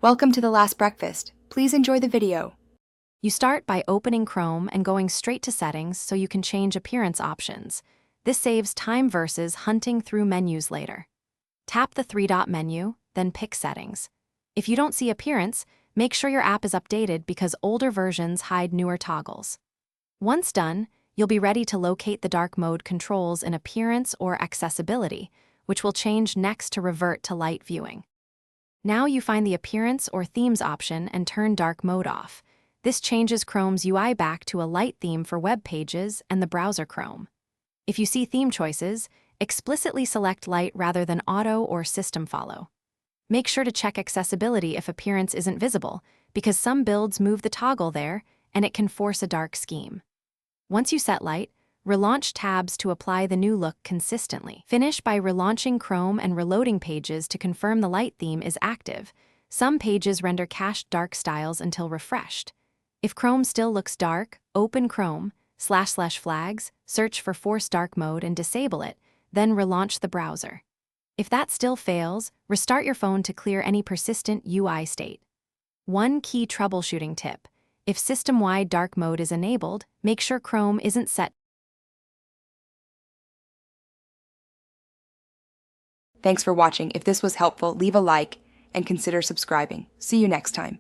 Welcome to The Last Breakfast. Please enjoy the video. You start by opening Chrome and going straight to Settings so you can change appearance options. This saves time versus hunting through menus later. Tap the three-dot menu, then pick Settings. If you don't see Appearance, make sure your app is updated because older versions hide newer toggles. Once done, you'll be ready to locate the dark mode controls in Appearance or Accessibility, which will change next to revert to light viewing. Now you find the Appearance or Themes option and turn dark mode off. This changes Chrome's UI back to a light theme for web pages and the browser Chrome. If you see theme choices, explicitly select light rather than auto or system follow. Make sure to check accessibility if Appearance isn't visible, because some builds move the toggle there and it can force a dark scheme. Once you set light, relaunch tabs to apply the new look consistently. Finish by relaunching Chrome and reloading pages to confirm the light theme is active. Some pages render cached dark styles until refreshed. If Chrome still looks dark, open Chrome, //flags, search for Force Dark Mode and disable it, then relaunch the browser. If that still fails, restart your phone to clear any persistent UI state. One key troubleshooting tip: if system-wide dark mode is enabled, make sure Chrome isn't set. Thanks for watching. If this was helpful, leave a like and consider subscribing. See you next time.